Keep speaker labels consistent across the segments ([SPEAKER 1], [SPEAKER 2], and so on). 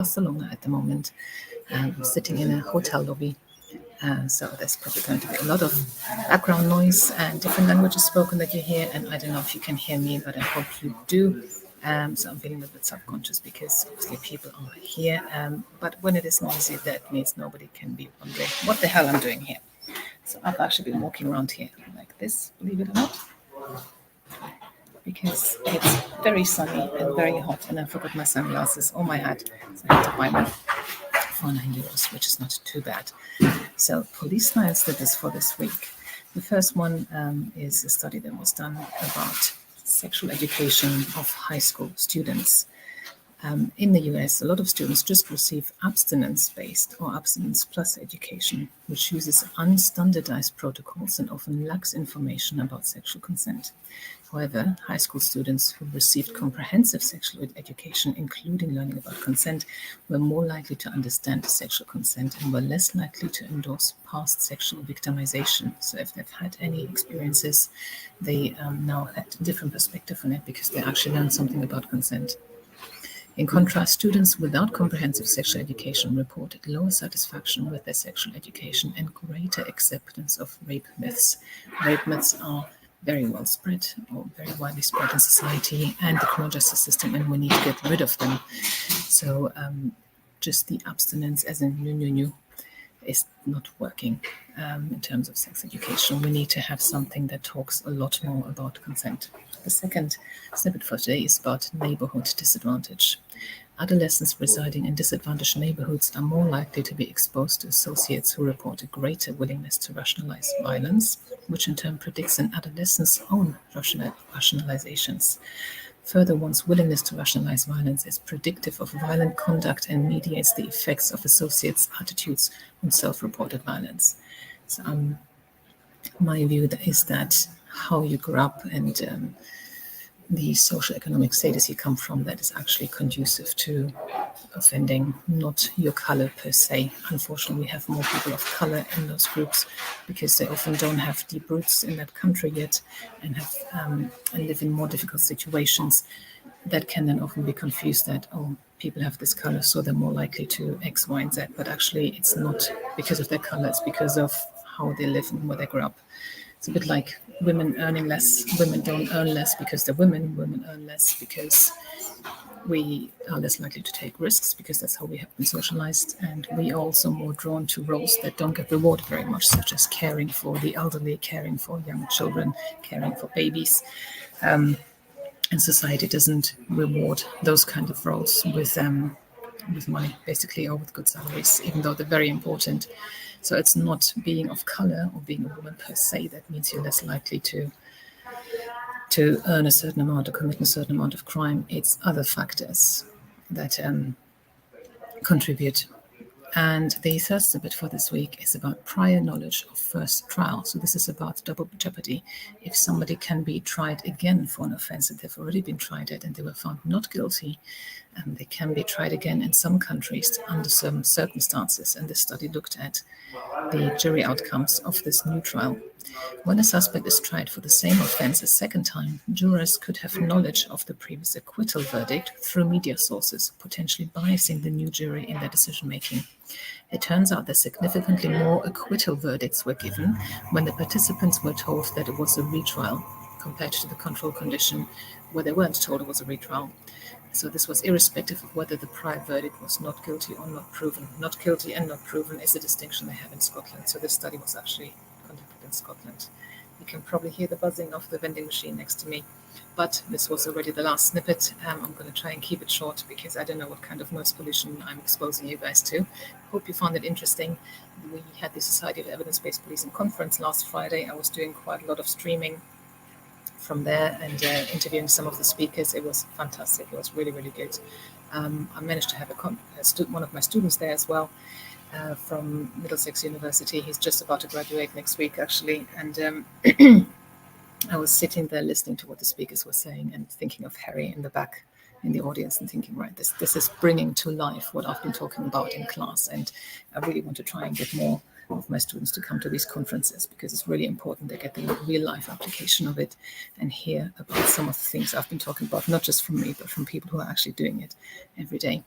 [SPEAKER 1] Barcelona at the moment, sitting in a hotel lobby. So there's probably going to be a lot of background noise and different languages spoken that you hear. And I don't know if you can hear me, but I hope you do. So I'm feeling a little bit subconscious because obviously people are here. But when it is noisy, that means nobody can be wondering what the hell I'm doing here. So I've actually been walking around here like this, believe it or not, because it's very sunny and very hot, and I forgot my sunglasses or my hat, so I had to buy them for €9, which is not too bad. So police-style snippets for this week. The first one is a study that was done about sexual education of high school students. In the US, a lot of students just receive abstinence-based or abstinence plus education, which uses unstandardized protocols and often lacks information about sexual consent. However, high school students who received comprehensive sexual education, including learning about consent, were more likely to understand sexual consent and were less likely to endorse past sexual victimization. So if they've had any experiences, they now had a different perspective on it because they actually learned something about consent. In contrast, students without comprehensive sexual education reported lower satisfaction with their sexual education and greater acceptance of rape myths. Rape myths are very well spread or very widely spread in society and the criminal justice system, and we need to get rid of them. So just the abstinence as in new is not working in terms of sex education. We need to have something that talks a lot more about consent. The second snippet for today is about neighbourhood disadvantage. Adolescents residing in disadvantaged neighbourhoods are more likely to be exposed to associates who report a greater willingness to rationalize violence, which in turn predicts an adolescent's own rationalizations. Further, one's willingness to rationalize violence is predictive of violent conduct and mediates the effects of associates' attitudes on self-reported violence. So, my view is that how you grew up and the social economic status you come from, that is actually conducive to offending, not your color per se. Unfortunately, we have more people of color in those groups because they often don't have deep roots in that country yet and have and live in more difficult situations. That can then often be confused that, oh, people have this color, so they're more likely to X, Y, and Z. But actually, it's not because of their color, it's because of how they live and where they grew up. It's a bit like women earning less. Women don't earn less because they're women. Women earn less because we are less likely to take risks because that's how we have been socialized. And we are also more drawn to roles that don't get rewarded very much, such as caring for the elderly, caring for young children, caring for babies. And society doesn't reward those kind of roles with money, basically, or with good salaries, even though they're very important. So it's not being of color or being a woman per se that means you're less likely to earn a certain amount or commit a certain amount of crime. It's other factors that contribute. And the third snippet for this week is about prior knowledge of first trial. So this is about double jeopardy. If somebody can be tried again for an offense that they've already been tried at and they were found not guilty, they can be tried again in some countries under some circumstances. And this study looked at the jury outcomes of this new trial. When a suspect is tried for the same offense a second time, jurors could have knowledge of the previous acquittal verdict through media sources, potentially biasing the new jury in their decision-making. It turns out that significantly more acquittal verdicts were given when the participants were told that it was a retrial, compared to the control condition where they weren't told it was a retrial. So this was irrespective of whether the prior verdict was not guilty or not proven. Not guilty and not proven is a distinction they have in Scotland. So this study was actually conducted in Scotland. You can probably hear the buzzing of the vending machine next to me. But this was already the last snippet. I'm going to try and keep it short because I don't know what kind of noise pollution I'm exposing you guys to. Hope you found it interesting. We had the Society of Evidence-Based Policing conference last Friday. I was doing quite a lot of streaming from there and interviewing some of the speakers. It was fantastic. It was really, really good. I managed to have one of my students there as well from Middlesex University. He's just about to graduate next week, actually. And I was sitting there listening to what the speakers were saying and thinking of Harry in the back in the audience and thinking, right, this is bringing to life what I've been talking about in class. And I really want to try and get more of my students to come to these conferences because it's really important they get the real life application of it and hear about some of the things I've been talking about, not just from me, but from people who are actually doing it every day.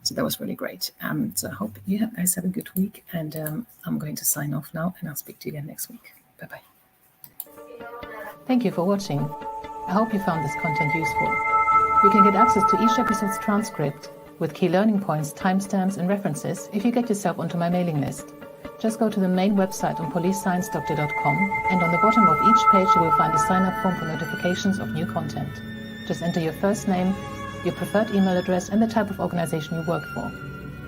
[SPEAKER 1] So that was really great. So I hope you guys have a good week, and I'm going to sign off now, and I'll speak to you again next week. Bye-bye.
[SPEAKER 2] Thank you for watching. I hope you found this content useful. You can get access to each episode's transcript with key learning points, timestamps, and references if you get yourself onto my mailing list. Just go to the main website on policesciencedoctor.com, and on the bottom of each page you will find a sign-up form for notifications of new content. Just enter your first name, your preferred email address, and the type of organization you work for.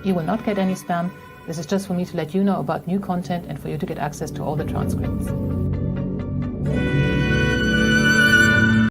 [SPEAKER 2] You will not get any spam. This is just for me to let you know about new content and for you to get access to all the transcripts.